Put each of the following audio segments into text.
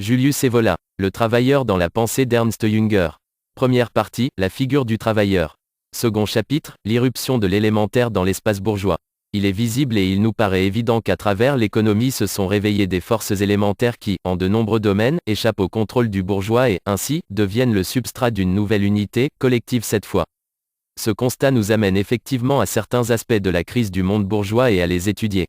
Julius Evola, le travailleur dans la pensée d'Ernst Jünger. Première partie, la figure du travailleur. Second chapitre, l'irruption de l'élémentaire dans l'espace bourgeois. Il est visible et il nous paraît évident qu'à travers l'économie se sont réveillées des forces élémentaires qui, en de nombreux domaines, échappent au contrôle du bourgeois et, ainsi, deviennent le substrat d'une nouvelle unité, collective cette fois. Ce constat nous amène effectivement à certains aspects de la crise du monde bourgeois et à les étudier.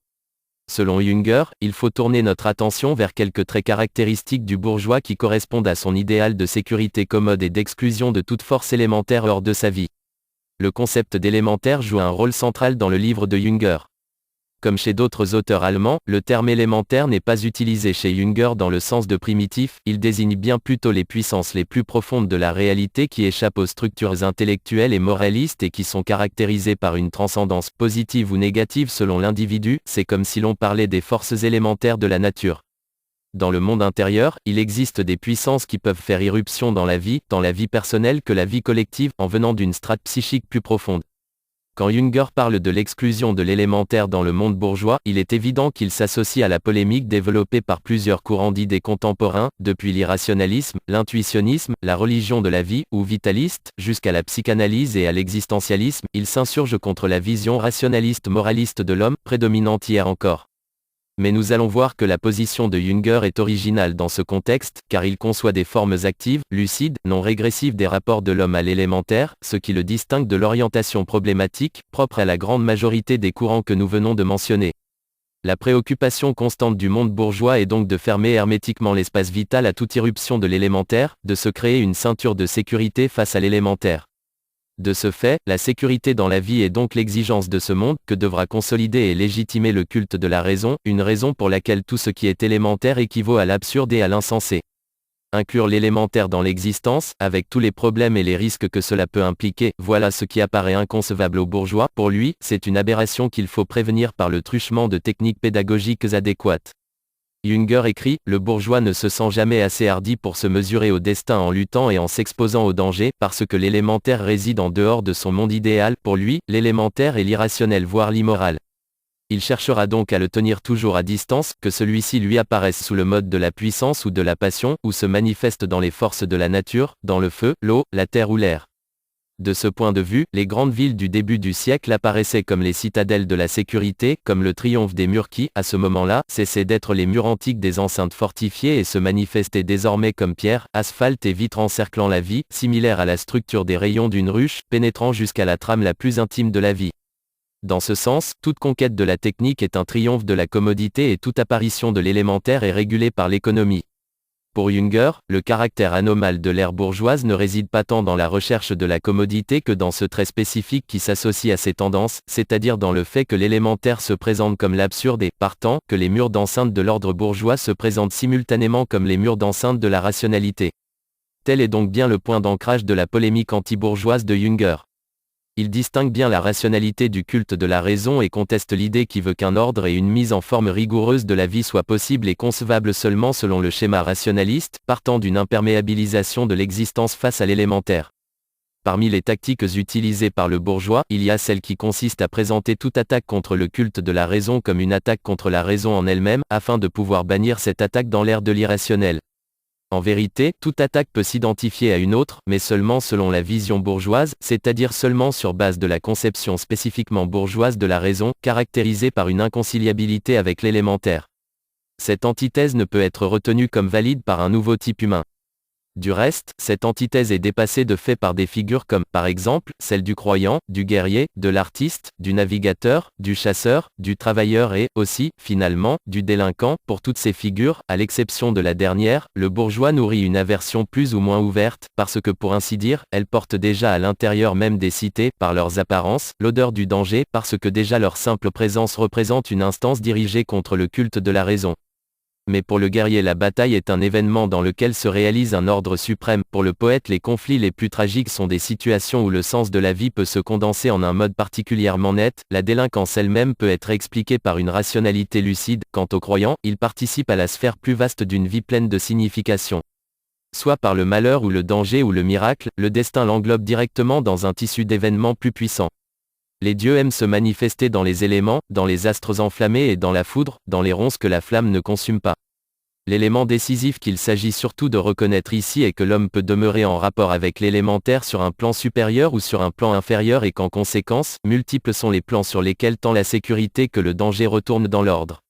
Selon Jünger, il faut tourner notre attention vers quelques traits caractéristiques du bourgeois qui correspondent à son idéal de sécurité commode et d'exclusion de toute force élémentaire hors de sa vie. Le concept d'élémentaire joue un rôle central dans le livre de Jünger. Comme chez d'autres auteurs allemands, le terme élémentaire n'est pas utilisé chez Jünger dans le sens de primitif, il désigne bien plutôt les puissances les plus profondes de la réalité qui échappent aux structures intellectuelles et moralistes et qui sont caractérisées par une transcendance positive ou négative selon l'individu, c'est comme si l'on parlait des forces élémentaires de la nature. Dans le monde intérieur, il existe des puissances qui peuvent faire irruption dans la vie, tant la vie personnelle que la vie collective, en venant d'une strate psychique plus profonde. Quand Jünger parle de l'exclusion de l'élémentaire dans le monde bourgeois, il est évident qu'il s'associe à la polémique développée par plusieurs courants d'idées contemporains, depuis l'irrationalisme, l'intuitionnisme, la religion de la vie, ou vitaliste, jusqu'à la psychanalyse et à l'existentialisme, il s'insurge contre la vision rationaliste moraliste de l'homme, prédominante hier encore. Mais nous allons voir que la position de Jünger est originale dans ce contexte, car il conçoit des formes actives, lucides, non régressives des rapports de l'homme à l'élémentaire, ce qui le distingue de l'orientation problématique, propre à la grande majorité des courants que nous venons de mentionner. La préoccupation constante du monde bourgeois est donc de fermer hermétiquement l'espace vital à toute irruption de l'élémentaire, de se créer une ceinture de sécurité face à l'élémentaire. De ce fait, la sécurité dans la vie est donc l'exigence de ce monde, que devra consolider et légitimer le culte de la raison, une raison pour laquelle tout ce qui est élémentaire équivaut à l'absurde et à l'insensé. Inclure l'élémentaire dans l'existence, avec tous les problèmes et les risques que cela peut impliquer, voilà ce qui apparaît inconcevable au bourgeois. Pour lui, c'est une aberration qu'il faut prévenir par le truchement de techniques pédagogiques adéquates. Jünger écrit, le bourgeois ne se sent jamais assez hardi pour se mesurer au destin en luttant et en s'exposant au danger, parce que l'élémentaire réside en dehors de son monde idéal. Pour lui, l'élémentaire est l'irrationnel voire l'immoral. Il cherchera donc à le tenir toujours à distance, que celui-ci lui apparaisse sous le mode de la puissance ou de la passion, ou se manifeste dans les forces de la nature, dans le feu, l'eau, la terre ou l'air. De ce point de vue, les grandes villes du début du siècle apparaissaient comme les citadelles de la sécurité, comme le triomphe des murs qui, à ce moment-là, cessaient d'être les murs antiques des enceintes fortifiées et se manifestaient désormais comme pierre, asphalte et vitres encerclant la vie, similaires à la structure des rayons d'une ruche, pénétrant jusqu'à la trame la plus intime de la vie. Dans ce sens, toute conquête de la technique est un triomphe de la commodité et toute apparition de l'élémentaire est régulée par l'économie. Pour Jünger, le caractère anormal de l'ère bourgeoise ne réside pas tant dans la recherche de la commodité que dans ce trait spécifique qui s'associe à ces tendances, c'est-à-dire dans le fait que l'élémentaire se présente comme l'absurde et, partant, que les murs d'enceinte de l'ordre bourgeois se présentent simultanément comme les murs d'enceinte de la rationalité. Tel est donc bien le point d'ancrage de la polémique anti-bourgeoise de Jünger. Il distingue bien la rationalité du culte de la raison et conteste l'idée qui veut qu'un ordre et une mise en forme rigoureuse de la vie soient possibles et concevables seulement selon le schéma rationaliste, partant d'une imperméabilisation de l'existence face à l'élémentaire. Parmi les tactiques utilisées par le bourgeois, il y a celle qui consiste à présenter toute attaque contre le culte de la raison comme une attaque contre la raison en elle-même, afin de pouvoir bannir cette attaque dans l'ère de l'irrationnel. En vérité, toute attaque peut s'identifier à une autre, mais seulement selon la vision bourgeoise, c'est-à-dire seulement sur base de la conception spécifiquement bourgeoise de la raison, caractérisée par une inconciliabilité avec l'élémentaire. Cette antithèse ne peut être retenue comme valide par un nouveau type humain. Du reste, cette antithèse est dépassée de fait par des figures comme, par exemple, celle du croyant, du guerrier, de l'artiste, du navigateur, du chasseur, du travailleur et, aussi, finalement, du délinquant. Pour toutes ces figures, à l'exception de la dernière, le bourgeois nourrit une aversion plus ou moins ouverte, parce que pour ainsi dire, elles portent déjà à l'intérieur même des cités, par leurs apparences, l'odeur du danger, parce que déjà leur simple présence représente une instance dirigée contre le culte de la raison. Mais pour le guerrier la bataille est un événement dans lequel se réalise un ordre suprême. Pour le poète les conflits les plus tragiques sont des situations où le sens de la vie peut se condenser en un mode particulièrement net. La délinquance elle-même peut être expliquée par une rationalité lucide. Quant au croyant, il participe à la sphère plus vaste d'une vie pleine de signification. Soit par le malheur ou le danger ou le miracle, le destin l'englobe directement dans un tissu d'événements plus puissants. Les dieux aiment se manifester dans les éléments, dans les astres enflammés et dans la foudre, dans les ronces que la flamme ne consume pas. L'élément décisif qu'il s'agit surtout de reconnaître ici est que l'homme peut demeurer en rapport avec l'élémentaire sur un plan supérieur ou sur un plan inférieur et qu'en conséquence, multiples sont les plans sur lesquels tant la sécurité que le danger retournent dans l'ordre.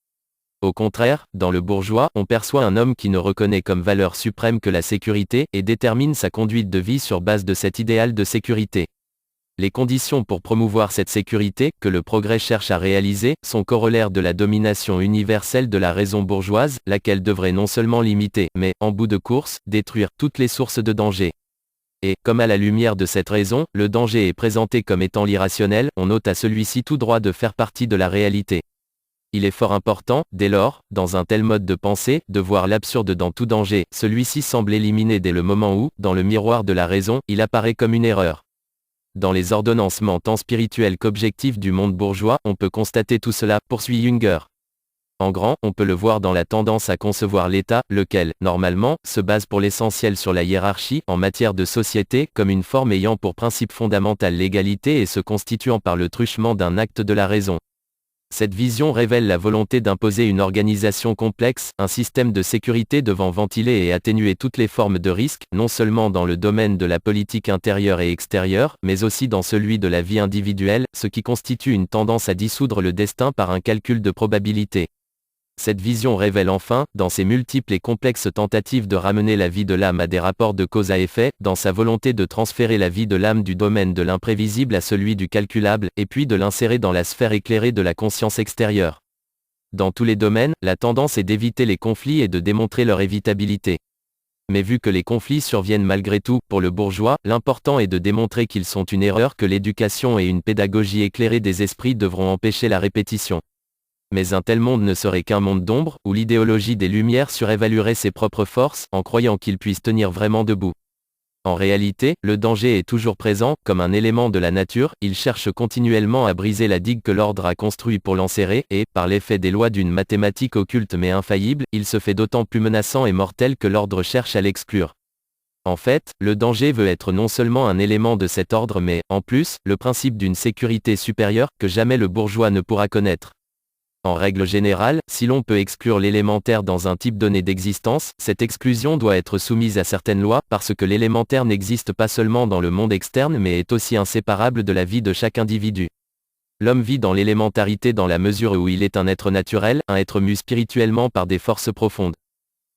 Au contraire, dans le bourgeois, on perçoit un homme qui ne reconnaît comme valeur suprême que la sécurité et détermine sa conduite de vie sur base de cet idéal de sécurité. Les conditions pour promouvoir cette sécurité, que le progrès cherche à réaliser, sont corollaires de la domination universelle de la raison bourgeoise, laquelle devrait non seulement limiter, mais, en bout de course, détruire toutes les sources de danger. Et, comme à la lumière de cette raison, le danger est présenté comme étant l'irrationnel, on ôte à celui-ci tout droit de faire partie de la réalité. Il est fort important, dès lors, dans un tel mode de pensée, de voir l'absurde dans tout danger, celui-ci semble éliminé dès le moment où, dans le miroir de la raison, il apparaît comme une erreur. Dans les ordonnancements tant spirituels qu'objectifs du monde bourgeois, on peut constater tout cela, poursuit Jünger. En grand, on peut le voir dans la tendance à concevoir l'État, lequel, normalement, se base pour l'essentiel sur la hiérarchie, en matière de société, comme une forme ayant pour principe fondamental l'égalité et se constituant par le truchement d'un acte de la raison. Cette vision révèle la volonté d'imposer une organisation complexe, un système de sécurité devant ventiler et atténuer toutes les formes de risque, non seulement dans le domaine de la politique intérieure et extérieure, mais aussi dans celui de la vie individuelle, ce qui constitue une tendance à dissoudre le destin par un calcul de probabilité. Cette vision révèle enfin, dans ses multiples et complexes tentatives de ramener la vie de l'âme à des rapports de cause à effet, dans sa volonté de transférer la vie de l'âme du domaine de l'imprévisible à celui du calculable, et puis de l'insérer dans la sphère éclairée de la conscience extérieure. Dans tous les domaines, la tendance est d'éviter les conflits et de démontrer leur évitabilité. Mais vu que les conflits surviennent malgré tout, pour le bourgeois, l'important est de démontrer qu'ils sont une erreur que l'éducation et une pédagogie éclairée des esprits devront empêcher la répétition. Mais un tel monde ne serait qu'un monde d'ombre, où l'idéologie des Lumières surévaluerait ses propres forces, en croyant qu'il puisse tenir vraiment debout. En réalité, le danger est toujours présent, comme un élément de la nature, il cherche continuellement à briser la digue que l'ordre a construite pour l'enserrer, et, par l'effet des lois d'une mathématique occulte mais infaillible, il se fait d'autant plus menaçant et mortel que l'ordre cherche à l'exclure. En fait, le danger veut être non seulement un élément de cet ordre mais, en plus, le principe d'une sécurité supérieure, que jamais le bourgeois ne pourra connaître. En règle générale, si l'on peut exclure l'élémentaire dans un type donné d'existence, cette exclusion doit être soumise à certaines lois, parce que l'élémentaire n'existe pas seulement dans le monde externe mais est aussi inséparable de la vie de chaque individu. L'homme vit dans l'élémentarité dans la mesure où il est un être naturel, un être mu spirituellement par des forces profondes.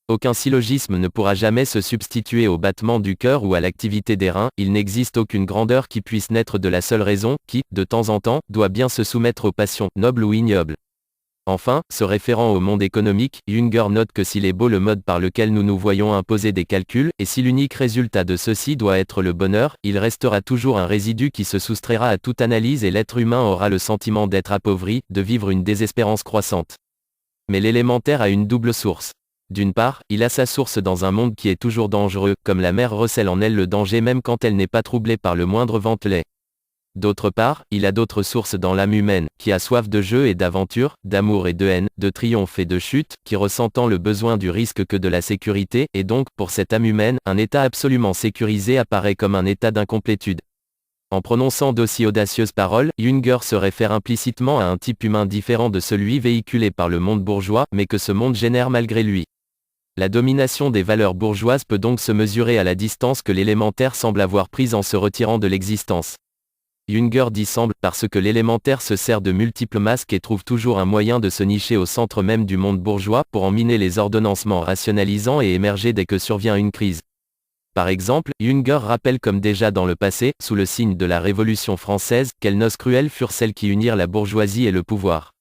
Aucun syllogisme ne pourra jamais se substituer au battement du cœur ou à l'activité des reins, il n'existe aucune grandeur qui puisse naître de la seule raison, qui, de temps en temps, doit bien se soumettre aux passions, nobles ou ignobles. Enfin, se référant au monde économique, Jünger note que s'il est beau le mode par lequel nous nous voyons imposer des calculs, et si l'unique résultat de ceci doit être le bonheur, il restera toujours un résidu qui se soustraira à toute analyse et l'être humain aura le sentiment d'être appauvri, de vivre une désespérance croissante. Mais l'élémentaire a une double source. D'une part, il a sa source dans un monde qui est toujours dangereux, comme la mer recèle en elle le danger même quand elle n'est pas troublée par le moindre ventelet. D'autre part, il a d'autres sources dans l'âme humaine, qui a soif de jeu et d'aventure, d'amour et de haine, de triomphe et de chute, qui ressentant le besoin du risque que de la sécurité, et donc, pour cette âme humaine, un état absolument sécurisé apparaît comme un état d'incomplétude. En prononçant d'aussi audacieuses paroles, Jünger se réfère implicitement à un type humain différent de celui véhiculé par le monde bourgeois, mais que ce monde génère malgré lui. La domination des valeurs bourgeoises peut donc se mesurer à la distance que l'élémentaire semble avoir prise en se retirant de l'existence. Jünger dit semble, parce que l'élémentaire se sert de multiples masques et trouve toujours un moyen de se nicher au centre même du monde bourgeois pour en miner les ordonnancements rationalisants et émerger dès que survient une crise. Par exemple, Jünger rappelle comme déjà dans le passé, sous le signe de la Révolution française, quelles noces cruelles furent celles qui unirent la bourgeoisie et le pouvoir.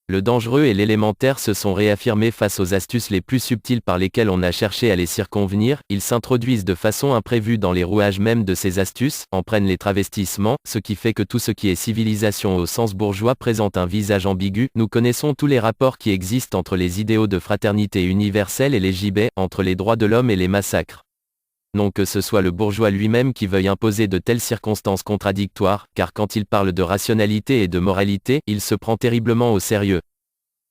Le dangereux et l'élémentaire se sont réaffirmés face aux astuces les plus subtiles par lesquelles on a cherché à les circonvenir, ils s'introduisent de façon imprévue dans les rouages même de ces astuces, en prennent les travestissements, ce qui fait que tout ce qui est civilisation au sens bourgeois présente un visage ambigu, nous connaissons tous les rapports qui existent entre les idéaux de fraternité universelle et les gibets, entre les droits de l'homme et les massacres. Non que ce soit le bourgeois lui-même qui veuille imposer de telles circonstances contradictoires, car quand il parle de rationalité et de moralité, il se prend terriblement au sérieux.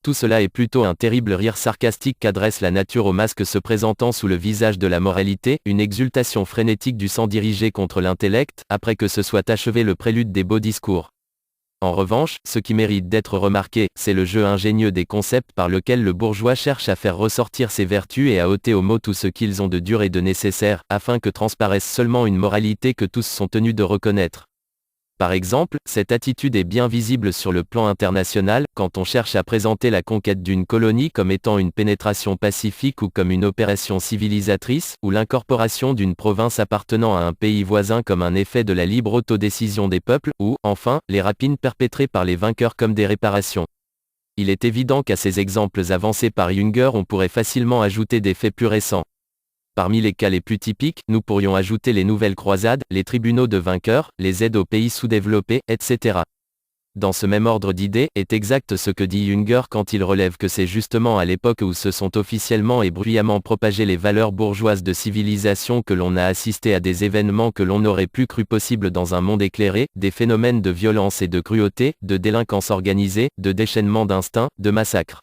Tout cela est plutôt un terrible rire sarcastique qu'adresse la nature au masque se présentant sous le visage de la moralité, une exultation frénétique du sang dirigé contre l'intellect, après que se soit achevé le prélude des beaux discours. En revanche, ce qui mérite d'être remarqué, c'est le jeu ingénieux des concepts par lequel le bourgeois cherche à faire ressortir ses vertus et à ôter aux mots tout ce qu'ils ont de dur et de nécessaire, afin que transparaisse seulement une moralité que tous sont tenus de reconnaître. Par exemple, cette attitude est bien visible sur le plan international, quand on cherche à présenter la conquête d'une colonie comme étant une pénétration pacifique ou comme une opération civilisatrice, ou l'incorporation d'une province appartenant à un pays voisin comme un effet de la libre autodécision des peuples, ou, enfin, les rapines perpétrées par les vainqueurs comme des réparations. Il est évident qu'à ces exemples avancés par Jünger on pourrait facilement ajouter des faits plus récents. Parmi les cas les plus typiques, nous pourrions ajouter les nouvelles croisades, les tribunaux de vainqueurs, les aides aux pays sous-développés, etc. Dans ce même ordre d'idées, est exact ce que dit Jünger quand il relève que c'est justement à l'époque où se sont officiellement et bruyamment propagées les valeurs bourgeoises de civilisation que l'on a assisté à des événements que l'on n'aurait plus cru possibles dans un monde éclairé, des phénomènes de violence et de cruauté, de délinquance organisée, de déchaînement d'instincts, de massacres.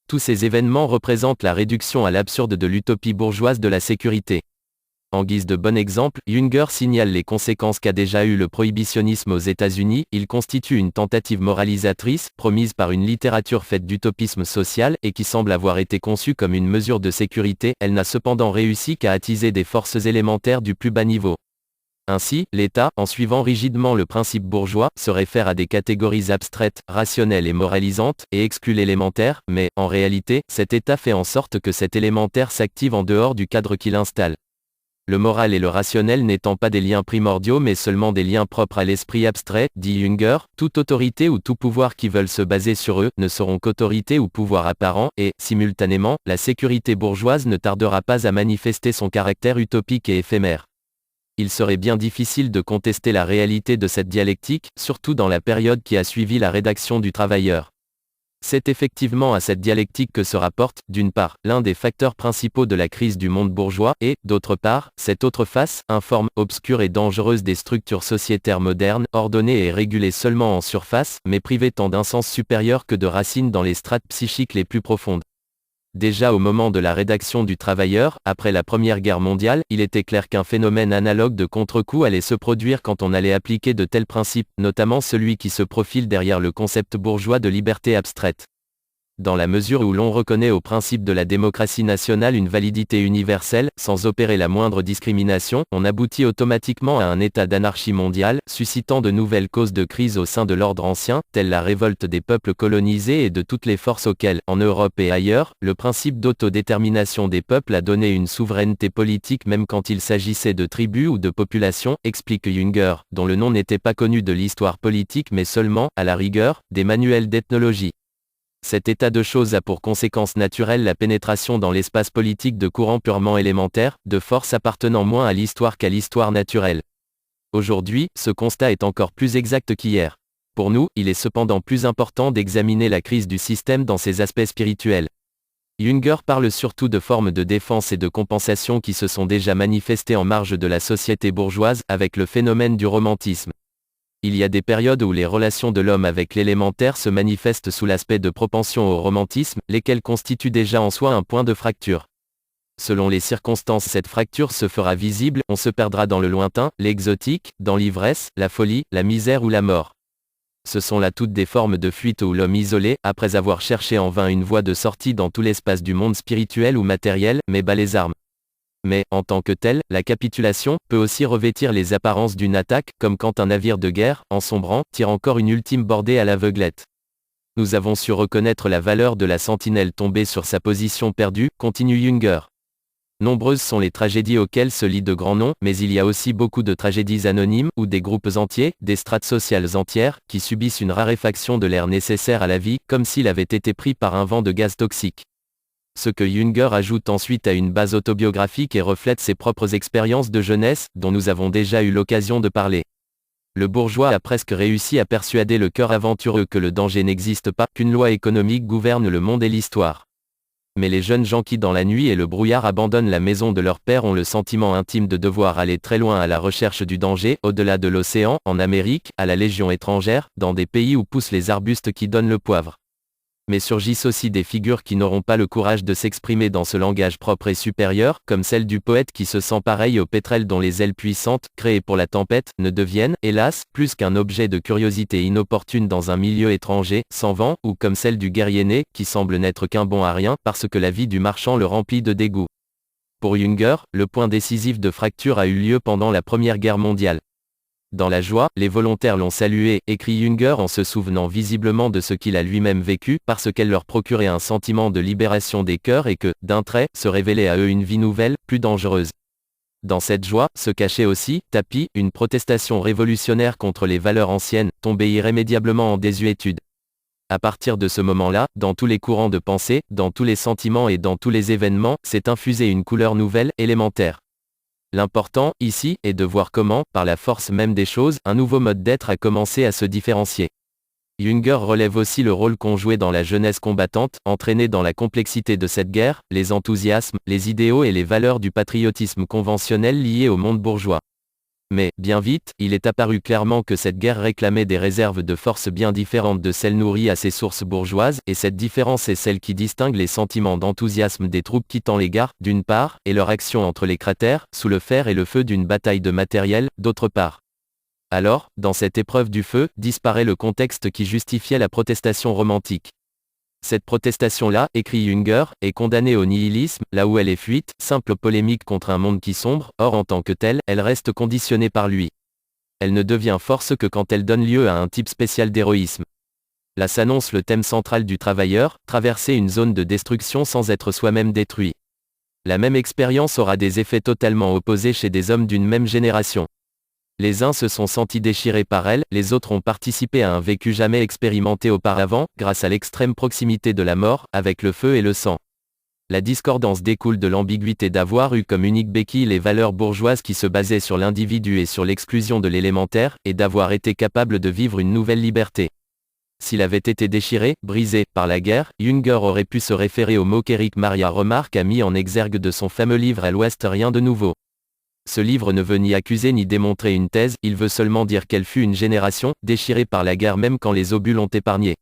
Tous ces événements représentent la réduction à l'absurde de l'utopie bourgeoise de la sécurité. En guise de bon exemple, Jünger signale les conséquences qu'a déjà eu le prohibitionnisme aux États-Unis. Il constitue une tentative moralisatrice, promise par une littérature faite d'utopisme social et qui semble avoir été conçue comme une mesure de sécurité. Elle n'a cependant réussi qu'à attiser des forces élémentaires du plus bas niveau. Ainsi, l'État, en suivant rigidement le principe bourgeois, se réfère à des catégories abstraites, rationnelles et moralisantes, et exclut l'élémentaire, mais, en réalité, cet État fait en sorte que cet élémentaire s'active en dehors du cadre qu'il installe. Le moral et le rationnel n'étant pas des liens primordiaux mais seulement des liens propres à l'esprit abstrait, dit Jünger, toute autorité ou tout pouvoir qui veulent se baser sur eux, ne seront qu'autorité ou pouvoir apparent, et, simultanément, la sécurité bourgeoise ne tardera pas à manifester son caractère utopique et éphémère. Il serait bien difficile de contester la réalité de cette dialectique, surtout dans la période qui a suivi la rédaction du Travailleur. C'est effectivement à cette dialectique que se rapporte, d'une part, l'un des facteurs principaux de la crise du monde bourgeois, et, d'autre part, cette autre face, informe, obscure et dangereuse des structures sociétaires modernes, ordonnées et régulées seulement en surface, mais privées tant d'un sens supérieur que de racines dans les strates psychiques les plus profondes. Déjà au moment de la rédaction du Travailleur, après la Première Guerre mondiale, il était clair qu'un phénomène analogue de contre-coup allait se produire quand on allait appliquer de tels principes, notamment celui qui se profile derrière le concept bourgeois de liberté abstraite. Dans la mesure où l'on reconnaît au principe de la démocratie nationale une validité universelle, sans opérer la moindre discrimination, on aboutit automatiquement à un état d'anarchie mondiale, suscitant de nouvelles causes de crise au sein de l'ordre ancien, telle la révolte des peuples colonisés et de toutes les forces auxquelles, en Europe et ailleurs, le principe d'autodétermination des peuples a donné une souveraineté politique même quand il s'agissait de tribus ou de populations, explique Jünger, dont le nom n'était pas connu de l'histoire politique mais seulement, à la rigueur, des manuels d'ethnologie. Cet état de choses a pour conséquence naturelle la pénétration dans l'espace politique de courants purement élémentaires, de forces appartenant moins à l'histoire qu'à l'histoire naturelle. Aujourd'hui, ce constat est encore plus exact qu'hier. Pour nous, il est cependant plus important d'examiner la crise du système dans ses aspects spirituels. Jünger parle surtout de formes de défense et de compensation qui se sont déjà manifestées en marge de la société bourgeoise, avec le phénomène du romantisme. Il y a des périodes où les relations de l'homme avec l'élémentaire se manifestent sous l'aspect de propension au romantisme, lesquelles constituent déjà en soi un point de fracture. Selon les circonstances, cette fracture se fera visible, on se perdra dans le lointain, l'exotique, dans l'ivresse, la folie, la misère ou la mort. Ce sont là toutes des formes de fuite où l'homme isolé, après avoir cherché en vain une voie de sortie dans tout l'espace du monde spirituel ou matériel, met bas les armes. Mais, en tant que telle, la capitulation peut aussi revêtir les apparences d'une attaque, comme quand un navire de guerre, en sombrant, tire encore une ultime bordée à l'aveuglette. Nous avons su reconnaître la valeur de la sentinelle tombée sur sa position perdue, continue Jünger. Nombreuses sont les tragédies auxquelles se lient de grands noms, mais il y a aussi beaucoup de tragédies anonymes, où des groupes entiers, des strates sociales entières, qui subissent une raréfaction de l'air nécessaire à la vie, comme s'il avait été pris par un vent de gaz toxique. Ce que Jünger ajoute ensuite à une base autobiographique et reflète ses propres expériences de jeunesse, dont nous avons déjà eu l'occasion de parler. Le bourgeois a presque réussi à persuader le cœur aventureux que le danger n'existe pas, qu'une loi économique gouverne le monde et l'histoire. Mais les jeunes gens qui dans la nuit et le brouillard abandonnent la maison de leur père ont le sentiment intime de devoir aller très loin à la recherche du danger, au-delà de l'océan, en Amérique, à la Légion étrangère, dans des pays où poussent les arbustes qui donnent le poivre. Mais surgissent aussi des figures qui n'auront pas le courage de s'exprimer dans ce langage propre et supérieur, comme celle du poète qui se sent pareil aux pétrels dont les ailes puissantes, créées pour la tempête, ne deviennent, hélas, plus qu'un objet de curiosité inopportune dans un milieu étranger, sans vent, ou comme celle du guerrier né, qui semble n'être qu'un bon à rien, parce que la vie du marchand le remplit de dégoût. Pour Jünger, le point décisif de fracture a eu lieu pendant la Première Guerre mondiale. Dans la joie, les volontaires l'ont salué, écrit Jünger en se souvenant visiblement de ce qu'il a lui-même vécu, parce qu'elle leur procurait un sentiment de libération des cœurs et que, d'un trait, se révélait à eux une vie nouvelle, plus dangereuse. Dans cette joie, se cachait aussi, tapis, une protestation révolutionnaire contre les valeurs anciennes, tombées irrémédiablement en désuétude. À partir de ce moment-là, dans tous les courants de pensée, dans tous les sentiments et dans tous les événements, s'est infusée une couleur nouvelle, élémentaire. L'important, ici, est de voir comment, par la force même des choses, un nouveau mode d'être a commencé à se différencier. Jünger relève aussi le rôle qu'ont joué dans la jeunesse combattante, entraînée dans la complexité de cette guerre, les enthousiasmes, les idéaux et les valeurs du patriotisme conventionnel liés au monde bourgeois. Mais, bien vite, il est apparu clairement que cette guerre réclamait des réserves de force bien différentes de celles nourries à ses sources bourgeoises, et cette différence est celle qui distingue les sentiments d'enthousiasme des troupes quittant les gares, d'une part, et leur action entre les cratères, sous le fer et le feu d'une bataille de matériel, d'autre part. Alors, dans cette épreuve du feu, disparaît le contexte qui justifiait la protestation romantique. Cette protestation-là, écrit Jünger, est condamnée au nihilisme, là où elle est fuite, simple polémique contre un monde qui sombre, or en tant que telle, elle reste conditionnée par lui. Elle ne devient force que quand elle donne lieu à un type spécial d'héroïsme. Là s'annonce le thème central du travailleur, traverser une zone de destruction sans être soi-même détruit. La même expérience aura des effets totalement opposés chez des hommes d'une même génération. Les uns se sont sentis déchirés par elle, les autres ont participé à un vécu jamais expérimenté auparavant, grâce à l'extrême proximité de la mort, avec le feu et le sang. La discordance découle de l'ambiguïté d'avoir eu comme unique béquille les valeurs bourgeoises qui se basaient sur l'individu et sur l'exclusion de l'élémentaire, et d'avoir été capable de vivre une nouvelle liberté. S'il avait été déchiré, brisé, par la guerre, Jünger aurait pu se référer au mot qu'Éric Maria Remarque a mis en exergue de son fameux livre À l'Ouest rien de nouveau. Ce livre ne veut ni accuser ni démontrer une thèse, il veut seulement dire qu'elle fut une génération, déchirée par la guerre même quand les obus l'ont épargnée.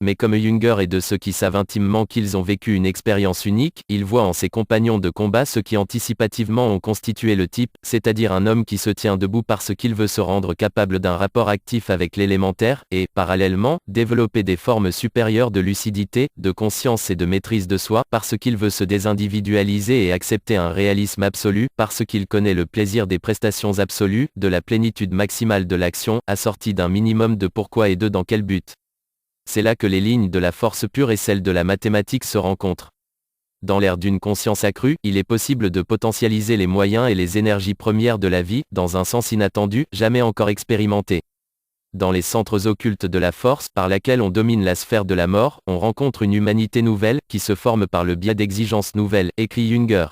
Mais comme Jünger est de ceux qui savent intimement qu'ils ont vécu une expérience unique, il voit en ses compagnons de combat ceux qui anticipativement ont constitué le type, c'est-à-dire un homme qui se tient debout parce qu'il veut se rendre capable d'un rapport actif avec l'élémentaire, et, parallèlement, développer des formes supérieures de lucidité, de conscience et de maîtrise de soi, parce qu'il veut se désindividualiser et accepter un réalisme absolu, parce qu'il connaît le plaisir des prestations absolues, de la plénitude maximale de l'action, assortie d'un minimum de pourquoi et de dans quel but. C'est là que les lignes de la force pure et celles de la mathématique se rencontrent. Dans l'ère d'une conscience accrue, il est possible de potentialiser les moyens et les énergies premières de la vie, dans un sens inattendu, jamais encore expérimenté. Dans les centres occultes de la force, par laquelle on domine la sphère de la mort, on rencontre une humanité nouvelle, qui se forme par le biais d'exigences nouvelles, écrit Jünger.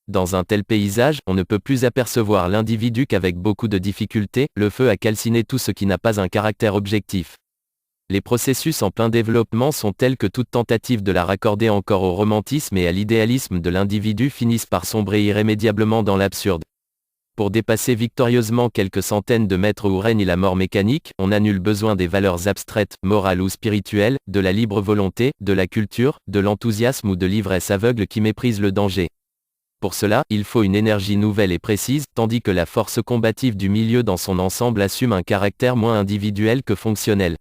Dans un tel paysage, on ne peut plus apercevoir l'individu qu'avec beaucoup de difficultés, le feu a calciné tout ce qui n'a pas un caractère objectif. Les processus en plein développement sont tels que toute tentative de la raccorder encore au romantisme et à l'idéalisme de l'individu finissent par sombrer irrémédiablement dans l'absurde. Pour dépasser victorieusement quelques centaines de mètres où règne la mort mécanique, on a nul besoin des valeurs abstraites, morales ou spirituelles, de la libre volonté, de la culture, de l'enthousiasme ou de l'ivresse aveugle qui méprise le danger. Pour cela, il faut une énergie nouvelle et précise, tandis que la force combative du milieu dans son ensemble assume un caractère moins individuel que fonctionnel.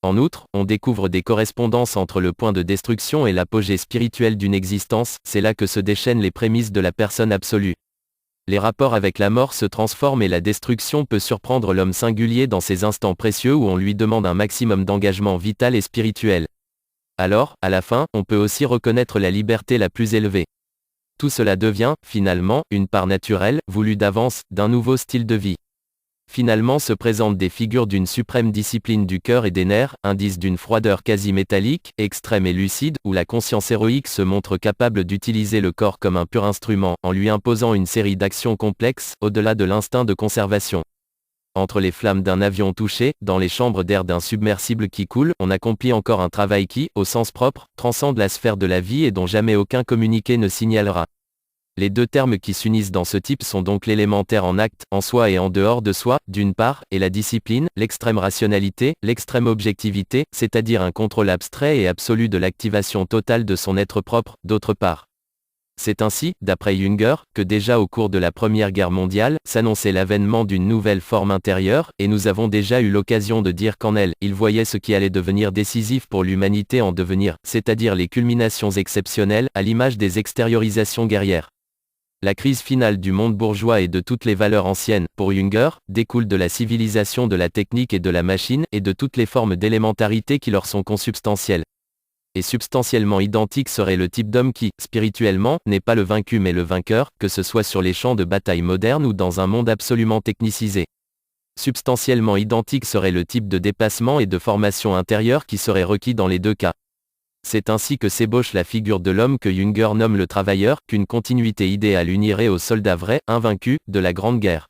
En outre, on découvre des correspondances entre le point de destruction et l'apogée spirituelle d'une existence, c'est là que se déchaînent les prémices de la personne absolue. Les rapports avec la mort se transforment et la destruction peut surprendre l'homme singulier dans ces instants précieux où on lui demande un maximum d'engagement vital et spirituel. Alors, à la fin, on peut aussi reconnaître la liberté la plus élevée. Tout cela devient, finalement, une part naturelle, voulue d'avance, d'un nouveau style de vie. Finalement se présentent des figures d'une suprême discipline du cœur et des nerfs, indice d'une froideur quasi métallique, extrême et lucide, où la conscience héroïque se montre capable d'utiliser le corps comme un pur instrument, en lui imposant une série d'actions complexes, au-delà de l'instinct de conservation. Entre les flammes d'un avion touché, dans les chambres d'air d'un submersible qui coule, on accomplit encore un travail qui, au sens propre, transcende la sphère de la vie et dont jamais aucun communiqué ne signalera. Les deux termes qui s'unissent dans ce type sont donc l'élémentaire en acte, en soi et en dehors de soi, d'une part, et la discipline, l'extrême rationalité, l'extrême objectivité, c'est-à-dire un contrôle abstrait et absolu de l'activation totale de son être propre, d'autre part. C'est ainsi, d'après Jünger, que déjà au cours de la Première Guerre mondiale, s'annonçait l'avènement d'une nouvelle forme intérieure, et nous avons déjà eu l'occasion de dire qu'en elle, il voyait ce qui allait devenir décisif pour l'humanité en devenir, c'est-à-dire les culminations exceptionnelles, à l'image des extériorisations guerrières. La crise finale du monde bourgeois et de toutes les valeurs anciennes, pour Jünger, découle de la civilisation de la technique et de la machine, et de toutes les formes d'élémentarité qui leur sont consubstantielles. Et substantiellement identique serait le type d'homme qui, spirituellement, n'est pas le vaincu mais le vainqueur, que ce soit sur les champs de bataille modernes ou dans un monde absolument technicisé. Substantiellement identique serait le type de dépassement et de formation intérieure qui serait requis dans les deux cas. C'est ainsi que s'ébauche la figure de l'homme que Jünger nomme le travailleur, qu'une continuité idéale unirait au soldat vrai, invaincu, de la Grande Guerre.